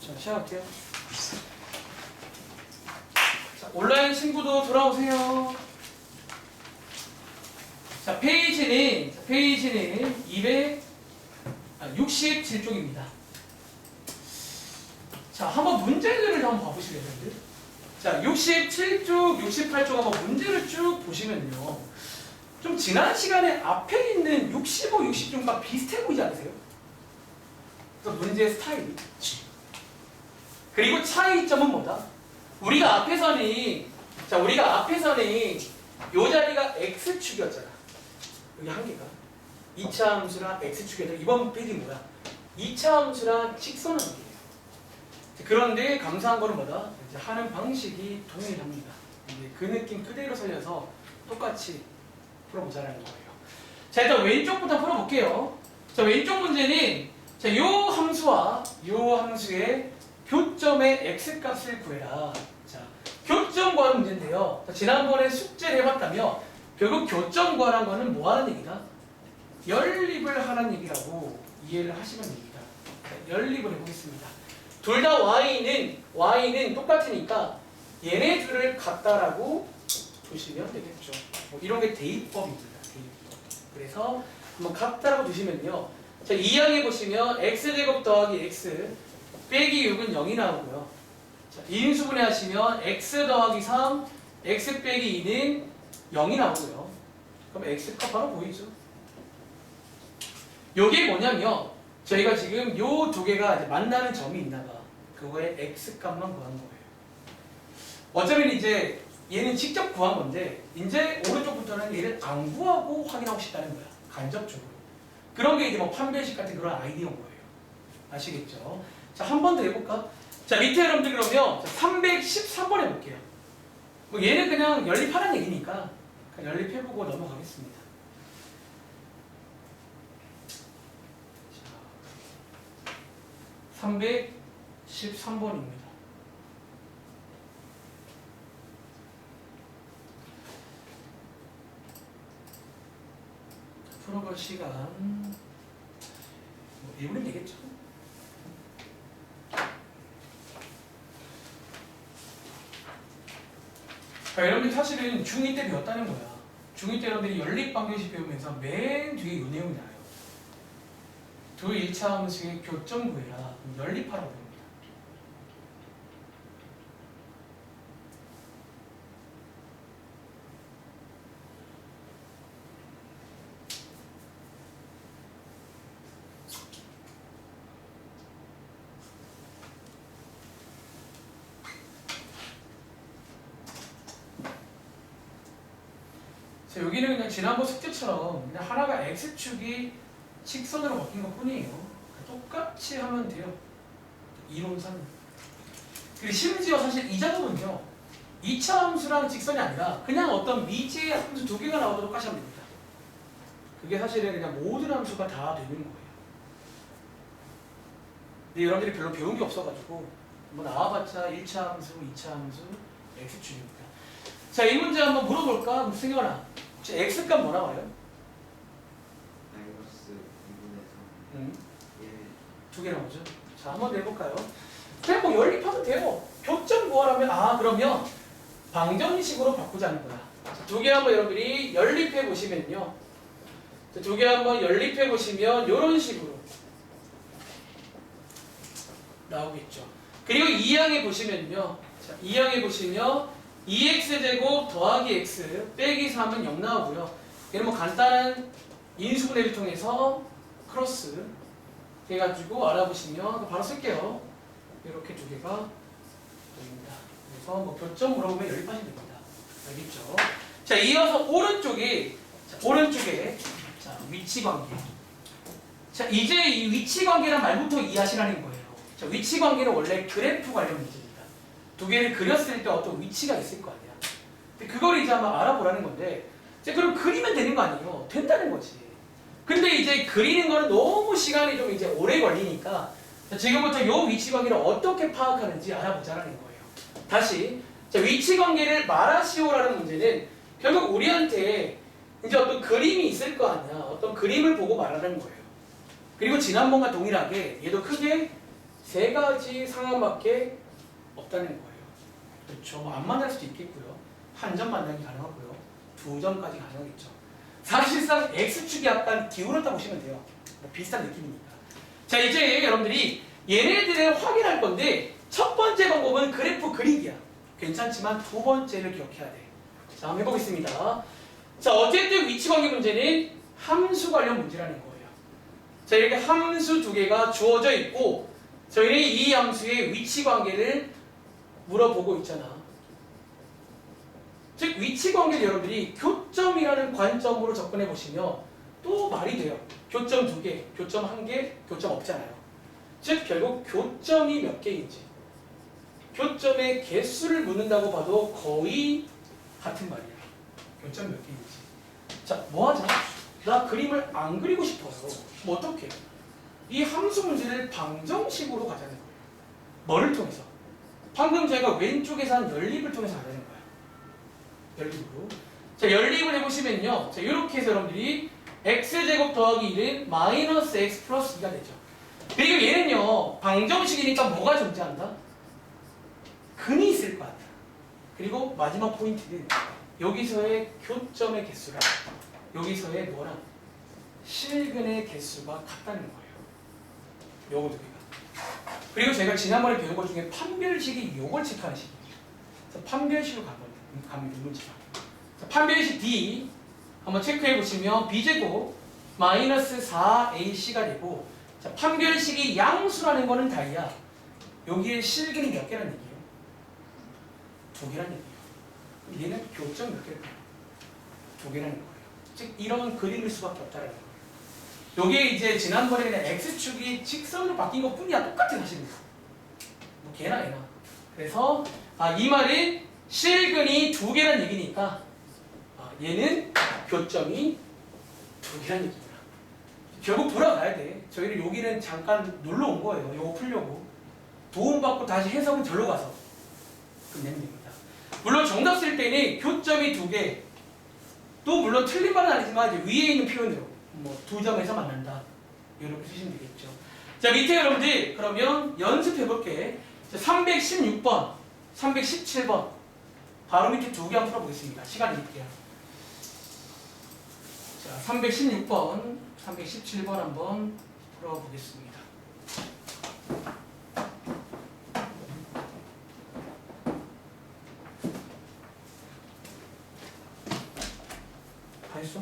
자, 시작할게요. 자, 온라인 친구도 돌아오세요. 자, 페이지는 267쪽입니다. 자, 한번 문제들을 한번 봐보시겠는데? 자, 67쪽, 68쪽 한번 문제를 쭉 보시면요. 좀 지난 시간에 앞에 있는 65, 60쪽과 비슷해 보이지 않으세요? 그래서 문제의 스타일이. 그리고 차이점은 뭐다? 우리가 앞에서는 이 자리가 x축이었잖아. 여기 한 개가 2차 함수랑 x축이었잖아. 이번 페이지 뭐야? 2차 함수랑 직선은 한 개예요. 그런데 감사한 거는 뭐다? 이제 하는 방식이 동일합니다. 이제 그 느낌 그대로 살려서 똑같이 풀어보자라는 거예요. 자, 일단 왼쪽부터 풀어볼게요. 자, 왼쪽 문제는 자, 요 함수와 요 함수의 교점의 x값을 구해라. 자, 교점 구하는 문제인데요. 자, 지난번에 숙제를 해봤다며 결국 교점 구하라는 거는 뭐 하는 얘기다? 연립을 하라는 얘기라고 이해를 하시면 됩니다. 자, 연립을 해보겠습니다. 둘 다 y는 똑같으니까 얘네 둘을 같다라고 보시면 되겠죠. 뭐 이런 게 대입법입니다. 대입법. 그래서 한번 같다라고 두시면요. 자, 2항에 보시면 x제곱 더하기 x 빼기 6은 0이 나오고요. 자, 인수분해 하시면 x 더하기 3, x 빼기 2는 0이 나오고요. 그럼 x값 바로 보이죠? 요게 뭐냐면 저희가 지금 요 두 개가 이제 만나는 점이 있나봐. 그거의 x값만 구한 거예요. 어쩌면 이제 얘는 직접 구한 건데 이제 오른쪽부터는 얘를 안 구하고 확인하고 싶다는 거야. 간접적으로. 그런 게 이제 뭐 판별식 같은 그런 아이디어인 거예요. 아시겠죠? 자, 한 번 더 해볼까? 자, 밑에 여러분들 그러면 313번 해볼게요. 뭐 얘는 그냥 연립하라는 얘기니까 그냥 연립해보고 넘어가겠습니다. 자, 313번입니다. 풀어볼 시간 뭐 1분이면 되겠죠? 자, 여러분들 사실은 중2 때 배웠다는 거야. 중2 때 여러분들이 연립방정식 배우면서 맨 뒤에 이 내용이 나와요. 두 1차 함수의 교점 구해라. 연립하라고 합니다. 자, 여기는 그냥 지난번 숙제처럼 그냥 하나가 x축이 직선으로 바뀐 것 뿐이에요. 똑같이 하면 돼요. 이론상. 그리고 심지어 사실 이 작업은요. 2차 함수랑 직선이 아니라 그냥 어떤 미지의 함수 두 개가 나와도 똑같이 하면 됩니다. 그게 사실은 그냥 모든 함수가 다 되는 거예요. 근데 여러분들이 별로 배운 게 없어가지고 뭐 나와봤자 1차 함수, 2차 함수, x축입니다. 자, 이 문제 한번 물어볼까? 승현아, 혹시 x값 뭐 나와요? 마이너스 2분의 3. 두 개 나오죠? 자, 한번 내볼까요? 그냥 뭐 연립하면 돼요. 교점 구하라면 그러면 방정식으로 바꾸자는 거야. 두 개 한번 여러분들이 연립해 보시면요. 두 개 한번 연립해 보시면 이런 식으로 나오겠죠. 그리고 2항에 보시면요. 자, 2항에 보시면 2x제곱 더하기 x 빼기 3은 0 나오고요. 얘는 뭐 간단한 인수분해를 통해서 크로스 해가지고 알아보시면 바로 쓸게요. 이렇게 두 개가 됩니다. 그래서 뭐 교점 물어보면 연립하시면 됩니다. 알겠죠? 자, 이어서 오른쪽에 자, 위치 관계. 자, 이제 이 위치 관계란 말부터 이해하시라는 거예요. 자, 위치 관계는 원래 그래프 관련 문제입니다. 두 개를 그렸을 때 어떤 위치가 있을 거 아니야. 근데 그걸 이제 한번 알아보라는 건데, 이제 그럼 그리면 되는 거 아니에요? 된다는 거지. 근데 이제 그리는 거는 너무 시간이 좀 이제 오래 걸리니까 지금부터 요 위치 관계를 어떻게 파악하는지 알아보자라는 거예요. 다시 자, 위치 관계를 말하시오라는 문제는 결국 우리한테 이제 어떤 그림이 있을 거 아니야. 어떤 그림을 보고 말하는 거예요. 그리고 지난번과 동일하게 얘도 크게 세 가지 상황밖에 없다는 거예요. 그렇죠. 뭐안 만날 수도 있겠고요. 한 점 만나기 가능하고요. 두 점까지 가능하겠죠. 사실상 X축이 약간 기울었다 보시면 돼요. 뭐 비슷한 느낌이니까. 자, 이제 여러분들이 얘네들을 확인할 건데 첫 번째 방법은 그래프 그리기야. 괜찮지만 두 번째를 기억해야 돼. 자, 한번 해보겠습니다. 자, 어쨌든 위치관계 문제는 함수 관련 문제라는 거예요. 자, 이렇게 함수 두 개가 주어져 있고 저희는 이 함수의 위치관계를 물어보고 있잖아. 즉 위치관계를 여러분들이 교점이라는 관점으로 접근해 보시면 또 말이 돼요. 교점 두 개, 교점 한 개, 교점 없잖아요. 즉 결국 교점이 몇 개인지 교점의 개수를 묻는다고 봐도 거의 같은 말이야. 교점 몇 개인지. 자, 뭐 하자? 나 그림을 안 그리고 싶어요. 뭐 어떻게? 이 함수 문제를 방정식으로 가자는 거예요. 뭐를 통해서? 방금 저희가 왼쪽에서 한 연립을 통해서 가자는 거예요. 연립으로. 자, 연립을 해보시면요. 자, 이렇게 해서 여러분들이 x제곱 더하기 1은 마이너스 x 플러스 2가 되죠. 그리고 얘는요. 방정식이니까 뭐가 존재한다? 근이 있을 것 같아. 그리고 마지막 포인트는 여기서의 교점의 개수랑 여기서의 뭐랑 실근의 개수가 같다는 거예요. 요거 두 개가. 그리고 제가 지난번에 배운 것 중에 판별식이 요걸 체크하는 식이에요. 그래서 판별식으로 갑니다. 문제가. 판별식 D 한번 체크해 보시면 B제곱 마이너스 4AC가 되고 자, 판별식이 양수라는 거는 다이야. 여기에 실근이 몇 개란 얘기예요? 두 개란 얘기예요. 얘는 교점 몇 개일까요? 두 개라는 거예요. 즉 이런 그림일 수밖에 없다는 거예요. 요게 이제 지난번에 그냥 X축이 직선으로 바뀐 것 뿐이야. 똑같은 사실입니다. 뭐 개나 얘나. 그래서 이 말은 실근이 두 개란 얘기니까 얘는 교점이 두 개란 얘기입니다. 결국 돌아가야 돼. 저희는 여기는 잠깐 놀러 온 거예요. 요거 풀려고. 도움받고 다시 해석은 절로 가서 끝내면 됩니다. 물론 정답 쓸 때는 교점이 두 개. 또 물론 틀린 말은 아니지만 이제 위에 있는 표현으로 뭐 두 점에서 만난다. 이렇게 쓰시면 되겠죠. 자, 밑에 여러분들 그러면 연습해 볼게. 316번, 317번 바로 밑에 두 개 한번 풀어보겠습니다. 시간 드릴게요. 자, 316번, 317번 한번 풀어보겠습니다. 다 했어?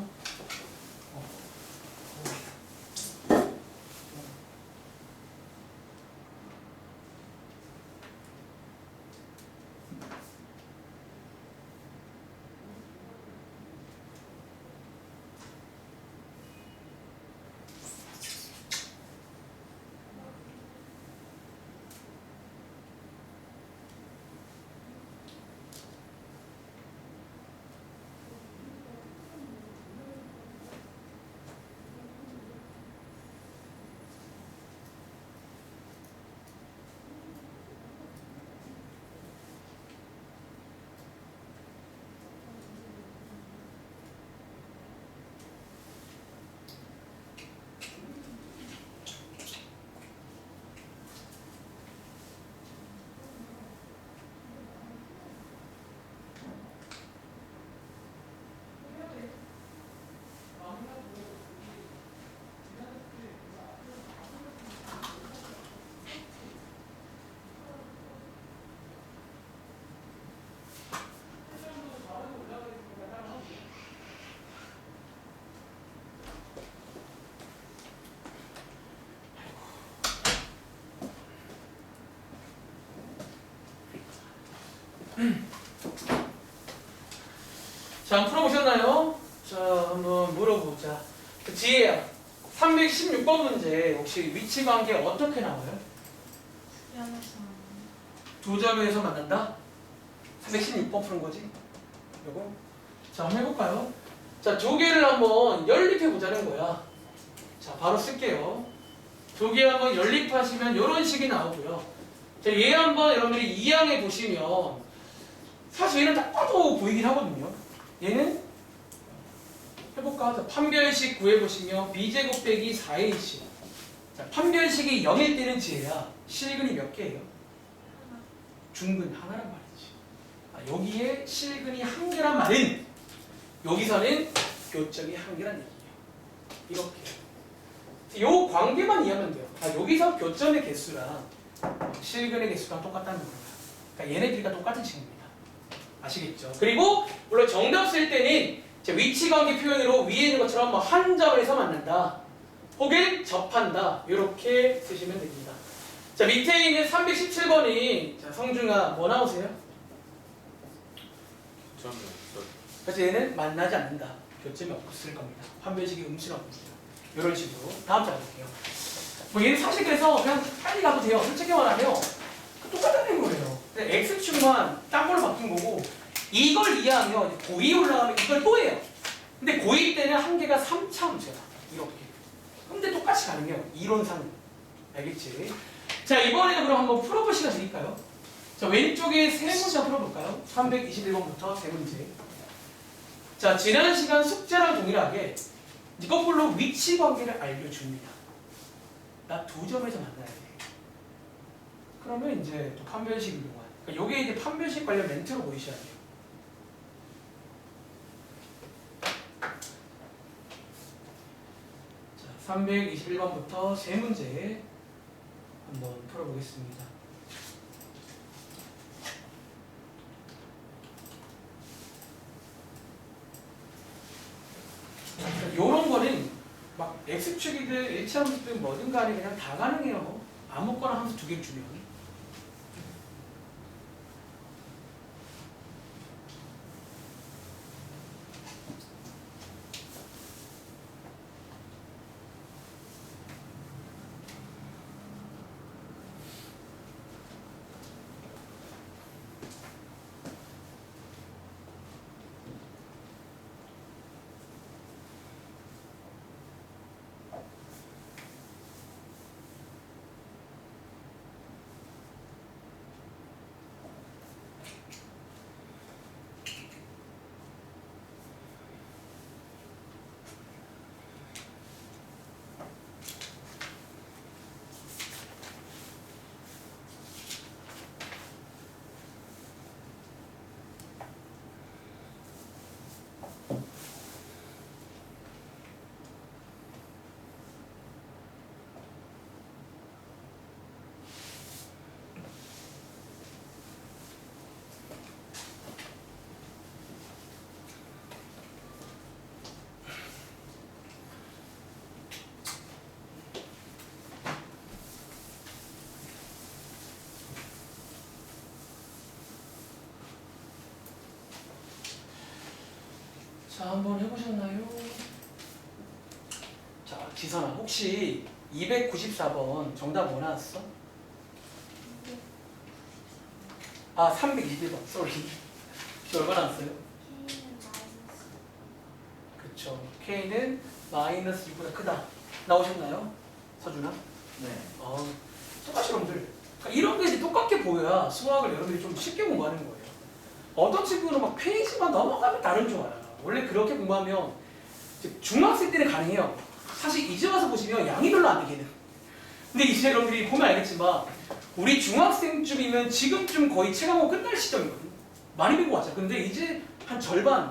자, 풀어보셨나요? 자, 한번 물어보자. 지혜야, 316번 문제 혹시 위치관계 어떻게 나와요? 두 점에서 만난다? 316번 푸는 거지? 요거? 자, 한번 해볼까요? 자, 두 개를 한번 연립해보자는 거야. 자, 바로 쓸게요. 두 개 한번 연립하시면 이런 식이 나오고요. 자, 얘 한번 여러분들이 이항해 보시면 사실 얘는 딱 봐도 보이긴 하거든요. 얘는 해볼까? 자, 판별식 구해보시면 b제곱 빼기 4ac 자, 판별식이 0일 때는 지혜야. 실근이 몇 개예요? 중근 하나란 말이지. 여기에 실근이 한 개란 말은 여기서는 교점이 한 개란 얘기예요. 이렇게. 요 관계만 이해하면 돼요. 여기서 교점의 개수랑 실근의 개수랑 똑같다는 거예요. 그러니까 얘네들과 똑같은 친구입니다. 아시겠죠? 그리고 물론 정답 쓸 때는 위치 관계 표현으로 위에 있는 것처럼 뭐 한 점에서 만난다. 혹은 접한다. 이렇게 쓰시면 됩니다. 자, 밑에 있는 317번이 자, 성중아 뭐 나오세요? 교점이 없어. 그래서 얘는 만나지 않는다. 교점이 없을 겁니다. 판별식이 음수는 없습니다. 이런 식으로. 다음 장 볼게요. 뭐 얘는 사실 그래서 그냥 빨리 가도 돼요. 솔직히 말하면 똑같다는 거예요. X축만 딴 걸로 바뀐 거고 이걸 이해하면 고2 올라가면 이걸 또 해요. 근데 고2 때는 한 개가 3차 함수야. 이렇게. 근데 똑같이 가능해요. 이론상은. 알겠지? 자, 이번에는 그럼 한번 풀어볼 시간 드릴까요? 자, 왼쪽에 세 문제 풀어볼까요? 321번부터 세 문제. 자, 지난 시간 숙제랑 동일하게 거꾸로 위치 관계를 알려줍니다. 나 두 점에서 만나야 돼. 그러면 이제 또 판별식 이용한. 그러니까 요게 이제 판별식 관련 멘트로 보이셔야 돼요. 자, 321번부터 세 문제 한번 풀어보겠습니다. 요런 거는 막 X축이든 일치함수든 뭐든 간에 그냥 다 가능해요. 아무거나 함수 두 개를 주면. 자, 한번 해보셨나요? 자, 지선아, 혹시 294번 정답 뭐 나왔어? 아, 321번, 쏘리. 얼마 나왔어요? 그쵸. K는 마이너스 6보다 크다. 나오셨나요? 서준아? 네. 똑같이 여러분들. 그러니까 이런 게 이제 똑같게 보여야 수학을 여러분들이 좀 쉽게 공부하는 거예요. 어떤 친구는 막 페이지만 넘어가면 다른 줄 알아요. 원래 그렇게 공부하면 중학생 때는 가능해요. 사실 이제 와서 보시면 양이 별로 안 되기는. 근데 이제 여러분들이 보면 알겠지만 우리 중학생쯤이면 지금쯤 거의 체감하고 끝날 시점이거든요. 많이 배고 왔죠. 근데 이제 한 절반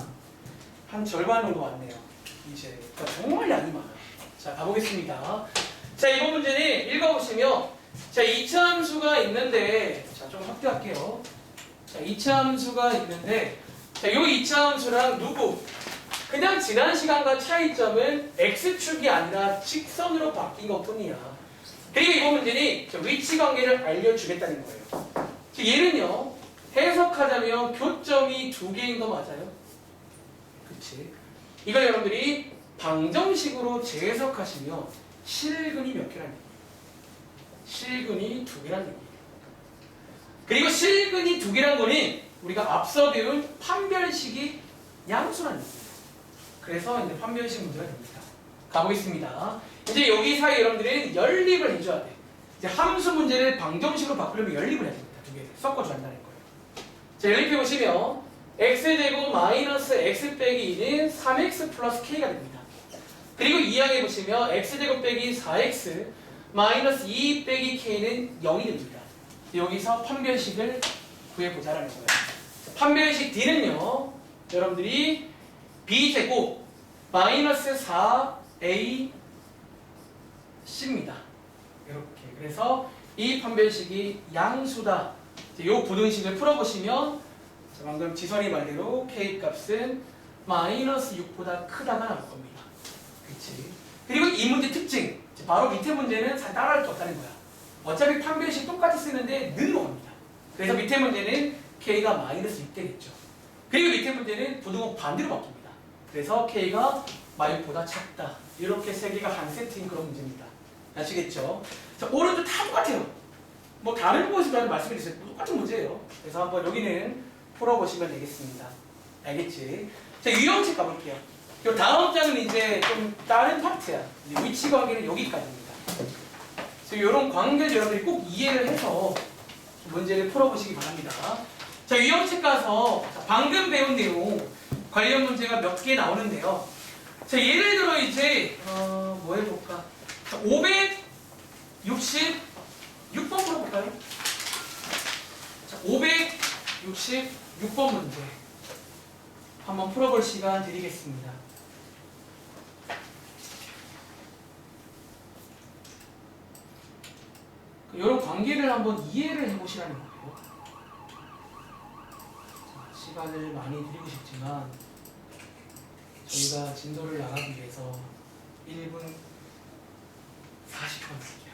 정도 왔네요. 이제 그러니까 정말 양이 많아요. 자, 가보겠습니다. 자, 이번 문제는 읽어보시면 자, 2차 함수가 있는데 자, 좀 확대할게요. 자, 2차 함수가 있는데 자, 요 2차 함수랑 누구? 그냥 지난 시간과 차이점은 X축이 아니라 직선으로 바뀐 것 뿐이야. 그리고 이번 문제는 위치 관계를 알려주겠다는 거예요. 얘는요, 해석하자면 교점이 두 개인 거 맞아요? 그치? 이걸 여러분들이 방정식으로 재해석하시면 실근이 몇 개란 얘기예요? 실근이 두 개란 얘기예요. 그리고 실근이 두 개란 거는 우리가 앞서 배운 판별식이 양수란 얘기예요. 그래서 이제 판별식 문제가 됩니다. 가보겠습니다. 이제 여기 사이에 여러분들은 연립을 해줘야 돼. 이제 함수 문제를 방정식으로 바꾸려면 연립을 해야 됩니다. 두 개 섞어줘야 한다는 거예요. 자, 연립해 보시면 x제곱 마이너스 x 빼기 2는 3x 플러스 k가 됩니다. 그리고 이항해 보시면 x제곱 빼기 4x 마이너스 2 빼기 k는 0이 됩니다. 여기서 판별식을 구해보자라는 거예요. 자, 판별식 D는요, 여러분들이 B제곱 마이너스 4A C입니다. 이렇게. 그래서 이 판별식이 양수다. 이 부등식을 풀어보시면 자, 방금 지선이 말대로 K 값은 마이너스 6보다 크다가 나올 겁니다. 그치? 그리고 이 문제 특징. 바로 밑에 문제는 잘 따라할 게 없다는 거야. 어차피 판별식 똑같이 쓰는데 늘로 갑니다. 그래서 밑에 문제는 K가 마이너스 6 되겠죠. 그리고 밑에 문제는 부등호 반대로 바뀝니다. 그래서 K가 마이너스보다 작다. 이렇게 세 개가 한 세트인 그런 문제입니다. 아시겠죠? 자, 오른쪽 다 똑같아요. 뭐 다른 곳에서 말씀드렸어요. 똑같은 문제예요. 그래서 한번 여기는 풀어보시면 되겠습니다. 알겠지? 자, 유형식 가볼게요. 요 다음 장은 이제 좀 다른 파트야. 위치 관계는 여기까지입니다. 그래서 이런 관계를 여러분들이 꼭 이해를 해서 문제를 풀어보시기 바랍니다. 자, 유형책 가서 방금 배운 내용 관련 문제가 몇 개 나오는데요. 자, 예를 들어 이제 뭐 해볼까? 자, 566번 풀어볼까요? 자, 566번 문제 한번 풀어볼 시간 드리겠습니다. 이런 관계를 한번 이해를 해보시라는 거예요. 자, 시간을 많이 드리고 싶지만 저희가 진도를 나가기 위해서 1분 40분 드릴게요.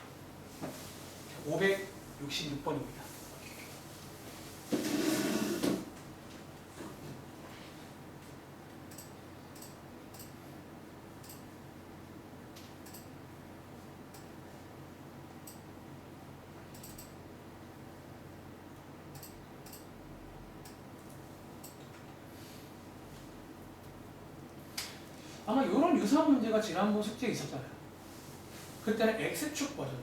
566번입니다. 아마 이런 유사한 문제가 지난번 숙제에 있었잖아요. 그때는 X축 버전.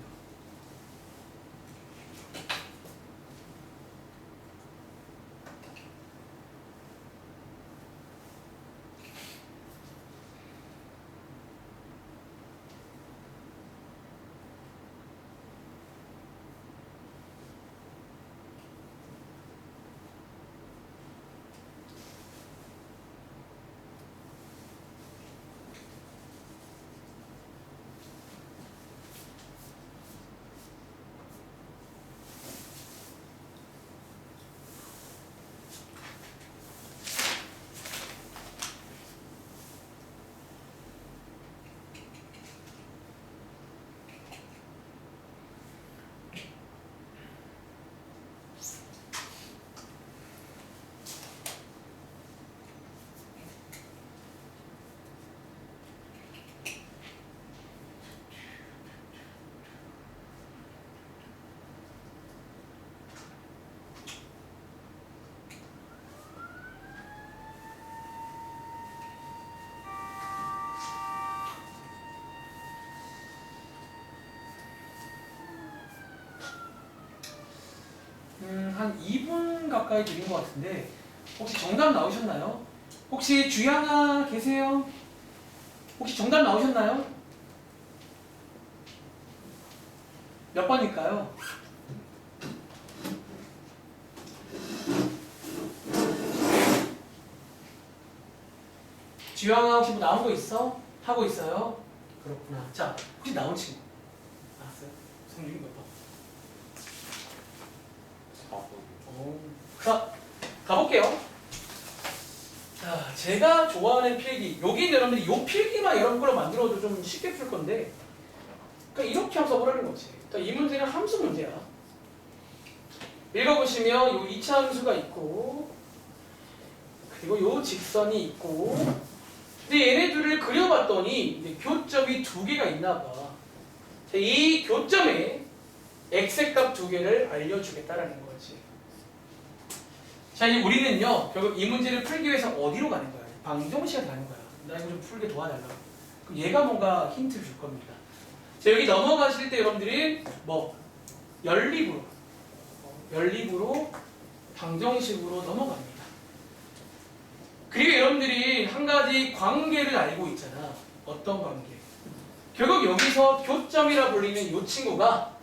한 2분 가까이 드린 것 같은데 혹시 정답 나오셨나요? 혹시 주양아 계세요? 혹시 정답 나오셨나요? 몇 번일까요? 주양아 혹시 뭐 나온 거 있어? 하고 있어요? 그렇구나. 자, 혹시 나온 친구? 나왔어요? 성적이 몇 번? 자, 가볼게요. 자, 제가 좋아하는 필기. 여기 여러분들이 요 필기만 이런 걸로 만들어도 좀 쉽게 풀 건데, 그러니까 이렇게 한번 써보라는 거지. 그러니까 이 문제는 함수 문제야. 읽어보시면 요 2차 함수가 있고, 그리고 요 직선이 있고, 근데 얘네들을 그려봤더니 이제 교점이 두 개가 있나 봐. 자, 이 교점에 x값 두 개를 알려주겠다라는 거지. 자, 이제 우리는요, 결국 이 문제를 풀기 위해서 어디로 가는 거야? 방정식에 가는 거야. 나 이거 좀 풀게 도와달라고. 그럼 얘가 뭔가 힌트를 줄 겁니다. 자, 여기 넘어가실 때 여러분들이 뭐 연립으로 방정식으로 넘어갑니다. 그리고 여러분들이 한 가지 관계를 알고 있잖아. 어떤 관계? 결국 여기서 교점이라 불리는 이 친구가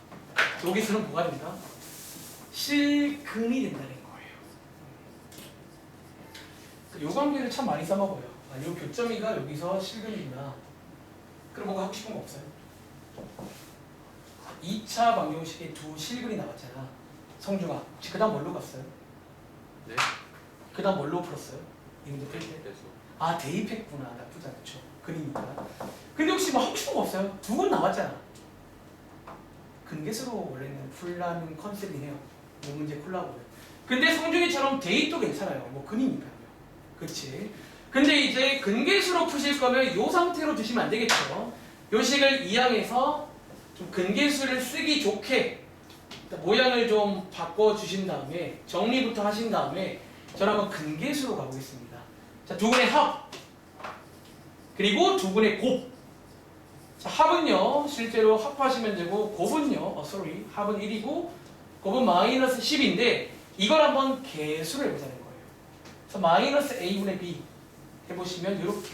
여기서는 뭐가 된다? 실근이 된다는 거예요. 이 관계를 참 많이 써먹어요. 이 교점이가 여기서 실근이구나. 그럼 뭔가 하고 싶은 거 없어요? 2차 방정식에 두 실근이 나왔잖아. 성중아, 혹시 그 다음 뭘로 갔어요? 네. 그 다음 뭘로 풀었어요? 이 문제 풀 때? 그래서 아, 대입했구나. 나쁘지 않죠. 그러니까. 근데 혹시 뭐 하고 싶은 거 없어요? 두 건 나왔잖아. 근계수로 원래는 풀라는 컨셉이네요. 이 문제 콜라보를. 근데 성준이처럼 대입도 괜찮아요. 뭐 근이니까요. 그렇지. 근데 이제 근계수로 푸실 거면 이 상태로 두시면 안 되겠죠. 요 식을 이항해서 좀 근계수를 쓰기 좋게 모양을 좀 바꿔 주신 다음에 정리부터 하신 다음에 저는 한번 근계수로 가보겠습니다. 자, 두 분의 합 그리고 두 분의 곱. 자, 합은요 실제로 합하시면 되고 곱은요 합은 1이고 곱은 마이너스 10인데 이걸 한번 계수를 해보자는 거예요. 그래서 마이너스 a분의 b 해보시면 이렇게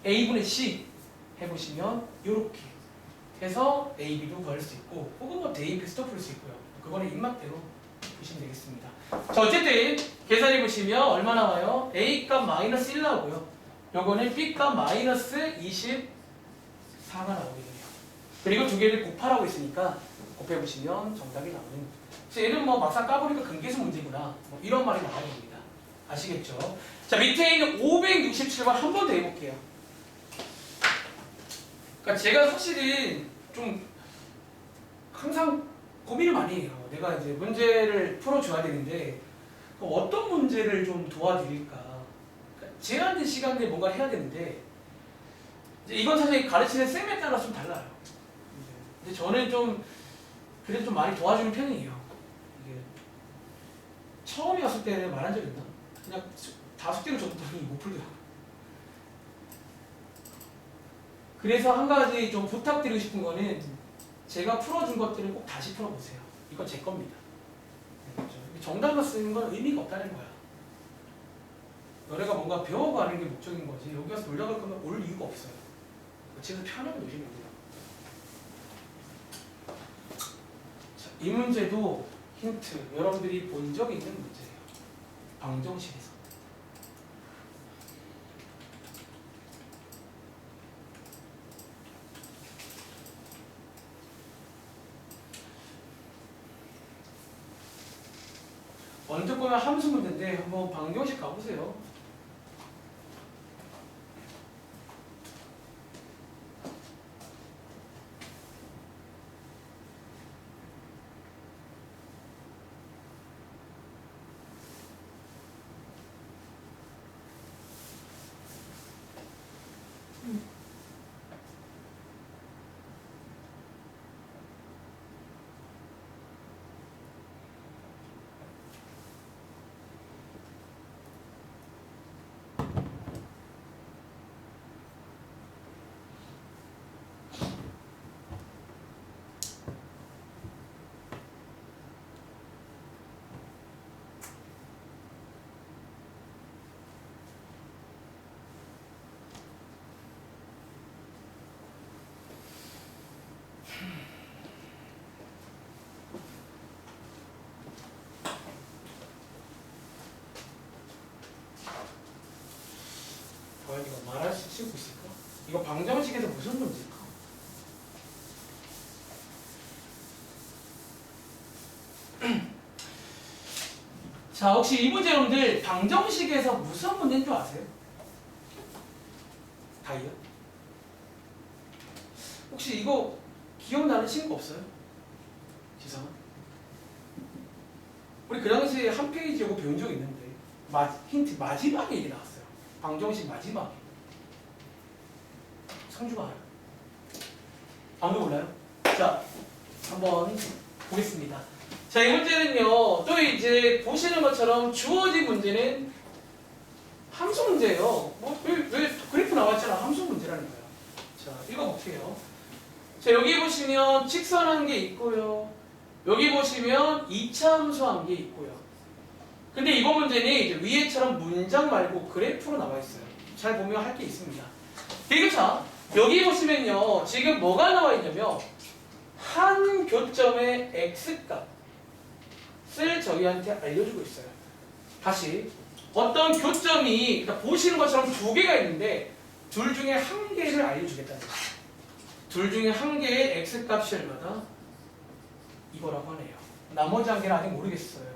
a분의 c 해보시면 이렇게 해서 a, b도 구할 수 있고 혹은 뭐 대입해서 풀 수 있고요. 그거는 입맛대로 보시면 되겠습니다. 자, 어쨌든 계산해 보시면 얼마 나와요? a 값 마이너스 1 나오고요. 요거는 b 값 마이너스 24가 나오거든요. 그리고 두 개를 곱하라고 했으니까 곱해 보시면 정답이 나오는. 그래서 얘는 뭐 막상 까보니까 근계수 문제구나. 뭐 이런 말이 나와야 됩니다. 아시겠죠? 자, 밑에 있는 567번 한 번 더 해볼게요. 그러니까 제가 사실은 좀 항상 고민을 많이 해요. 내가 이제 문제를 풀어줘야 되는데 어떤 문제를 좀 도와드릴까. 그러니까 제한된 시간 내에 뭔가 해야 되는데 이제 이건 사실 가르치는 쌤에 따라 좀 달라요. 근데 저는 좀 그래도 좀 많이 도와주는 편이에요. 이게 처음에 왔을 때는 말한 적 있나? 그냥 다 숙제를 줬더니 못 풀더라고요. 그래서 한 가지 좀 부탁드리고 싶은 거는 제가 풀어준 것들을 꼭 다시 풀어보세요. 이건 제 겁니다. 그렇죠? 정답만 쓰는 건 의미가 없다는 거야. 너네가 뭔가 배워가는 게 목적인 거지. 여기 가서 놀다 갈 거면 올 이유가 없어요. 집에서 편하게 노시면 돼요. 자, 이 문제도 힌트. 여러분들이 본 적이 있는 문제예요. 방정식에서. 언뜻 보면 함수 문제인데 한번 방정식 가보세요. 과연 이거 말할 수 있을까? 이거 방정식에서 무슨 문제일까? 자, 혹시 이 문제 여러분들 방정식에서 무슨 문제인 줄 아세요? 다이요? 혹시 이거 기억나는 친구 없어요? 지성아? 우리 그 당시에 한 페이지 이거 배운 적 있는데 힌트 마지막에 이게 나왔어요. 방정식 마지막에. 성주가 알아요? 아무도 몰라요? 자, 한번 보겠습니다. 자, 이 문제는요, 또 이제 보시는 것처럼 주어진 문제는 함수 문제예요. 왜 그래프 나왔잖아. 함수 문제라는 거예요. 자, 읽어볼게요. 자, 여기 보시면 직선한 게 있고요. 여기 보시면 2차 함수한 게 있고요. 근데 이번 문제는 이제 위에처럼 문장 말고 그래프로 나와 있어요. 잘 보면 할 게 있습니다. 대교차 여기 보시면요. 지금 뭐가 나와 있냐면 한 교점의 x값을 저희한테 알려주고 있어요. 다시 어떤 교점이 보시는 것처럼 두 개가 있는데 둘 중에 한 개를 알려주겠다는 거예요. 둘 중에 한 개의 x값이 얼마다? 이거라고 하네요. 나머지 한 개는 아직 모르겠어요.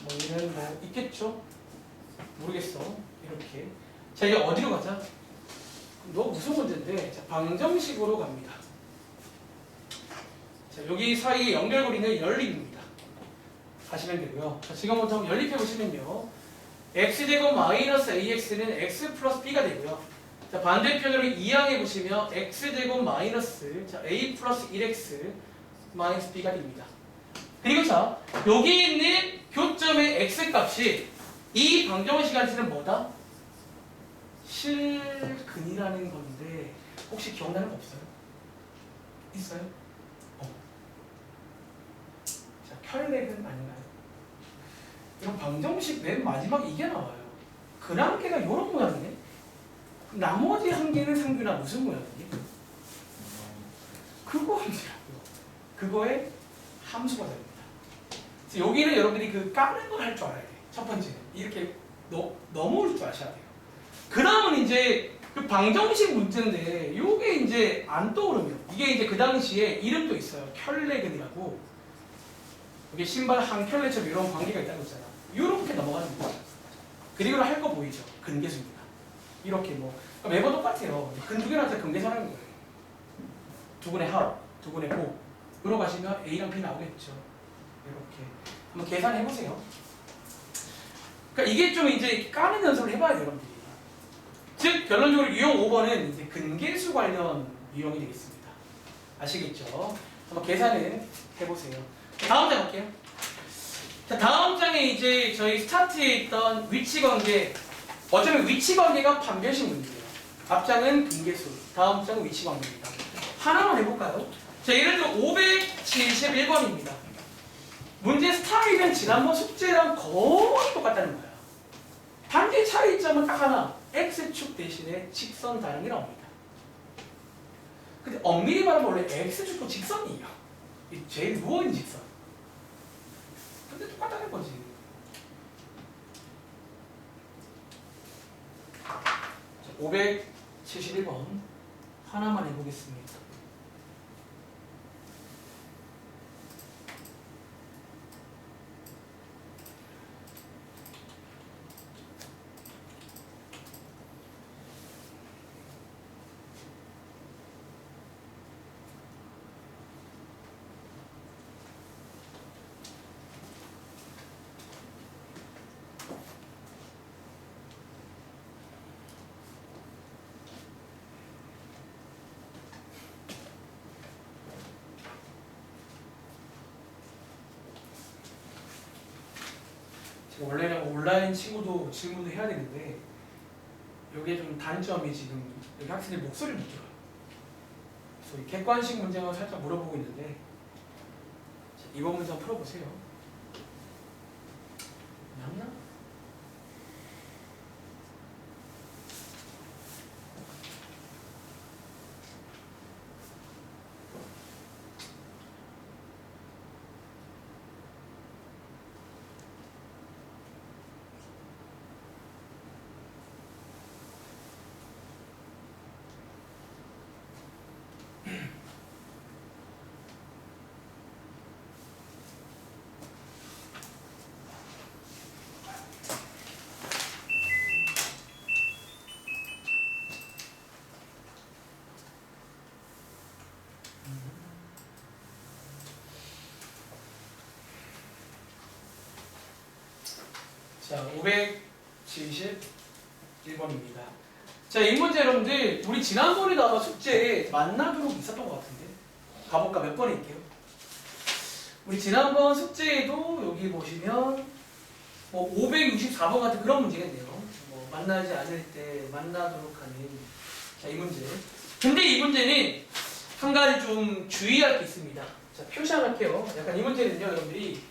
뭐 얘는 뭐 있겠죠? 모르겠어. 이렇게. 자, 이제 어디로 가자? 너무 무슨 문제인데, 자, 방정식으로 갑니다. 자, 여기 사이에 연결고리는 연립입니다. 가시면 되고요. 자, 지금부터 연립해 보시면요. x제곱 마이너스 ax는 x 플러스 b가 되고요. 자, 반대편으로 이항해 보시면 x제곱 마이너스 자, a 플러스 1x 마이너스 b가 됩니다. 그리고 자, 여기 있는 교점의 x값이 이 방정식한테는 뭐다? 실근이라는 건데 혹시 기억나는 거 없어요? 있어요? 자, 혈맥은 아닌가요? 이런 방정식 맨 마지막에 이게 나와요. 근한 개가 이런 모양이네. 나머지 한 개는 상규나 무슨 모양이니? 그거 함수라고요. 그거의 함수가 됩니다. 그래서 여기는 여러분들이 그 까는 걸 할 줄 알아야 돼. 첫 번째는 이렇게 넘어올 줄 아셔야 돼요. 그 다음은 이제 그 방정식 문제인데 요게 이제 안 떠오르면 이게 이제 그 당시에 이름도 있어요. 켤레근이라고. 이게 신발 한 켤레처럼 이런 관계가 있다고 했잖아. 이렇게 넘어가는 거죠. 그리고 할 거 보이죠? 근계수입니다. 이렇게 뭐 그러니까 매번 똑같아요. 근 두 개를 할 근계수하는 거예요. 두근의 합, 두근의 곱. 으로 가시면 A랑 B 나오겠죠. 이렇게 한번 계산해 보세요. 그러니까 이게 좀 이제 까는 연습을 해봐야 돼요, 여러분들이. 즉 결론적으로 유형 5번은 이제 근계수 관련 유형이 되겠습니다. 아시겠죠? 한번 계산을 해보세요. 다음 장 볼게요. 자, 다음 장에 이제 저희 스타트에 있던 위치 관계, 어쩌면 위치 관계가 판별식 문제예요. 앞장은 근계수, 다음 장은 위치 관계입니다. 하나만 해볼까요? 자, 예를 들어 571번입니다. 문제 스타일은 지난번 숙제랑 거의 똑같다는 거야. 단지 차이점은 딱 하나, x축 대신에 직선 다름이 나옵니다. 근데 엄밀히 말하면 원래 x축도 직선이에요. 제일 누워있는 직선. 근데 똑같다는 거지. 자, 571번 하나만 해보겠습니다. 원래는 온라인 친구도 질문을 해야 되는데 여기에 좀 단점이 지금 여기 학생들 목소리를 못 들어요. 그래서 이 객관식 문제만 살짝 물어보고 있는데 자, 이번 문제 한번 풀어보세요. 맞나? 자, 571번입니다. 자, 이 문제 여러분들 우리 지난번에 나와 숙제에 만나도록 있었던 것 같은데 가볼까? 몇 번에 있게요? 우리 지난번 숙제에도 여기 보시면 뭐 564번 같은 그런 문제겠네요. 뭐 만나지 않을 때 만나도록 하는 자, 이 문제. 근데 이 문제는 한 가지 좀 주의할 게 있습니다. 자, 표시 하나 할게요. 약간 이 문제는요, 여러분들이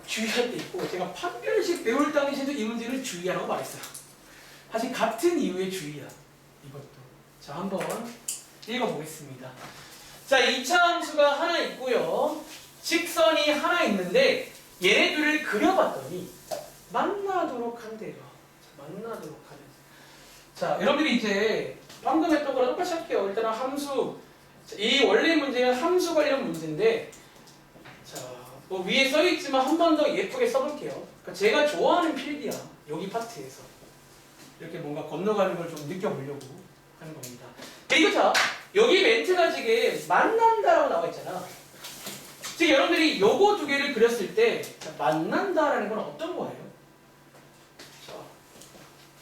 주의할 게 있고 제가 판별식 배울 당시에도 이 문제를 주의하라고 말했어요. 사실 같은 이유의 주의야. 이것도. 자, 한번 읽어보겠습니다. 자, 2차 함수가 하나 있고요. 직선이 하나 있는데 얘네들을 그려봤더니 만나도록 한대요. 자, 만나도록 하는. 자, 여러분들이 이제 방금 했던 거랑 똑같이 할게요. 일단은 함수. 자, 이 원래 문제는 함수 관련 문제인데, 자, 뭐 위에 써있지만 한 번 더 예쁘게 써볼게요. 그러니까 제가 좋아하는 필기야. 여기 파트에서. 이렇게 뭔가 건너가는 걸 좀 느껴보려고 하는 겁니다. 그리고 자, 여기 멘트가 지금 만난다라고 나와 있잖아. 즉 여러분들이 요거 두 개를 그렸을 때 자, 만난다라는 건 어떤 거예요? 자,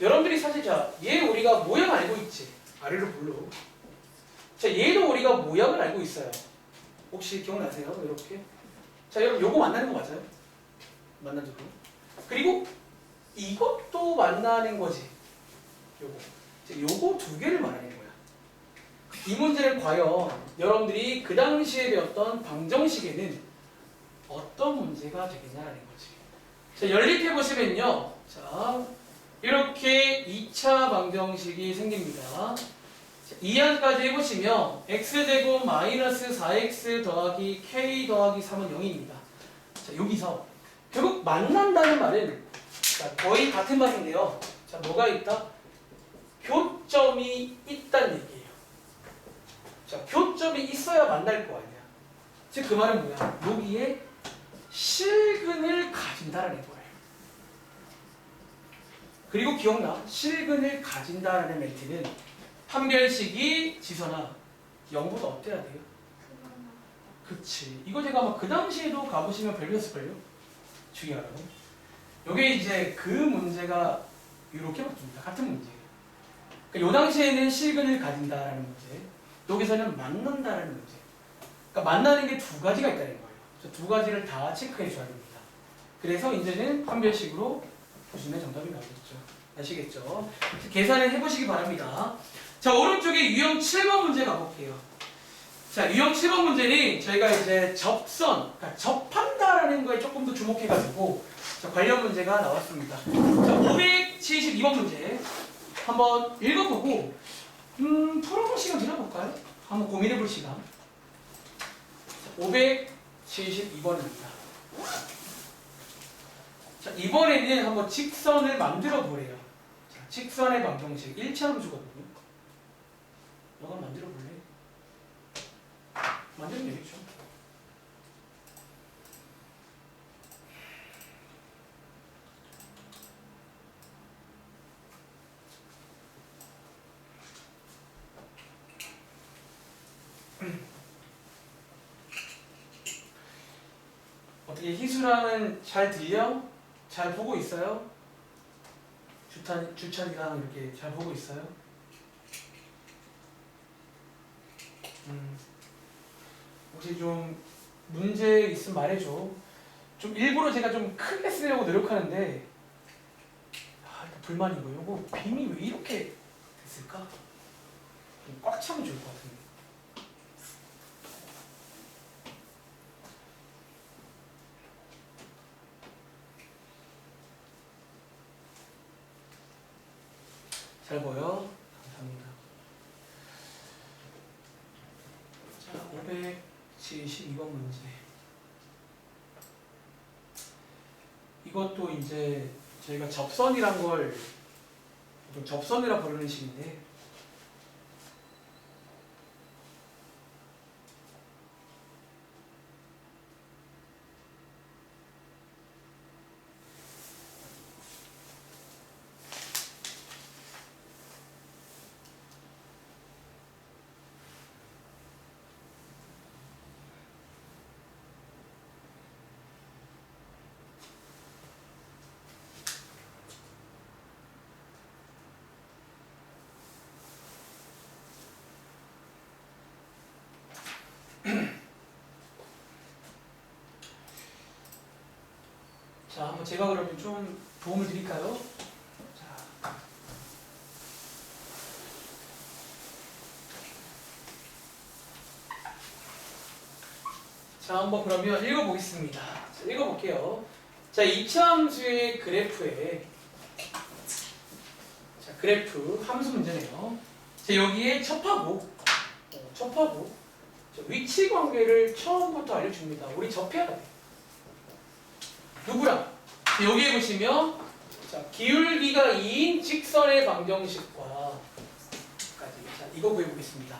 여러분들이 사실 자, 얘 우리가 모양 알고 있지? 아래로 불러. 자, 얘도 우리가 모양을 알고 있어요. 혹시 기억나세요? 이렇게. 자, 여러분 요거 만나는 거 맞아요? 만나는 거. 그리고 이것도 만나는 거지. 요거. 자, 요거 두 개를 말하는 거야. 이 문제를 과연 여러분들이 그 당시에 배웠던 방정식에는 어떤 문제가 되겠냐라는 거지. 자, 연립해 보시면요. 자, 이렇게 2차 방정식이 생깁니다. 2항까지 해보시면 x제곱 마이너스 4x 더하기 k 더하기 3은 0입니다. 자, 여기서 결국 만난다는 말은 자, 거의 같은 말인데요. 자, 뭐가 있다? 교점이 있다는 얘기예요. 자, 교점이 있어야 만날 거 아니야. 즉 그 말은 뭐야? 여기에 실근을 가진다라는 거예요. 그리고 기억나? 실근을 가진다라는 멘트는 판별식이 지선아 0보다 어때야 돼요? 그치. 이거 제가 아마 그 당시에도 가보시면 배웠을걸요? 중요하고. 요게 이제 그 문제가 이렇게 바뀝니다. 같은 문제예요. 그러니까 요 당시에는 실근을 가진다라는 문제, 여기서는 만난다라는 문제. 그러니까 만나는 게 두 가지가 있다는 거예요. 저 두 가지를 다 체크해 줘야 됩니다. 그래서 이제는 판별식으로 보시면 정답이 나오겠죠. 아시겠죠? 계산을 해보시기 바랍니다. 자, 오른쪽에 유형 7번 문제 가볼게요. 자, 유형 7번 문제는 저희가 이제 접선, 그러니까 접한다라는 거에 조금 더 주목해가지고 자, 관련 문제가 나왔습니다. 자, 572번 문제 한번 읽어보고 풀어볼 시간 드려볼까요? 한번 고민해볼 시간. 572번입니다. 자, 이번에는 한번 직선을 만들어 보래요. 자, 직선의 방정식 1차 함수거든요. 너가 만들어 볼래? 만들면 되겠죠. 어떻게 희수랑은 잘 들려? 잘 보고 있어요? 주찬이랑 이렇게 잘 보고 있어요? 혹시 좀 문제 있으면 말해줘. 좀 일부러 제가 좀 크게 쓰려고 노력하는데 일단 불만이고 요거 빔이 왜 이렇게 됐을까? 좀 꽉 차면 좋을 것 같은데. 잘 보여? 감사합니다. 자, 572번 문제. 이것도 이제 저희가 접선이란 걸 보통 접선이라 부르는 식인데 자, 한번 제가 그러면 좀 도움을 드릴까요? 자, 한번 그러면 읽어보겠습니다. 자, 읽어볼게요. 자, 이차함수의 그래프에 자, 그래프 함수 문제네요. 자, 여기에 접하고 자, 위치 관계를 처음부터 알려줍니다. 우리 접해야 돼. 누구랑? 자, 여기에 보시면 자, 기울기가 2인 직선의 방정식과 자, 이거 구해보겠습니다.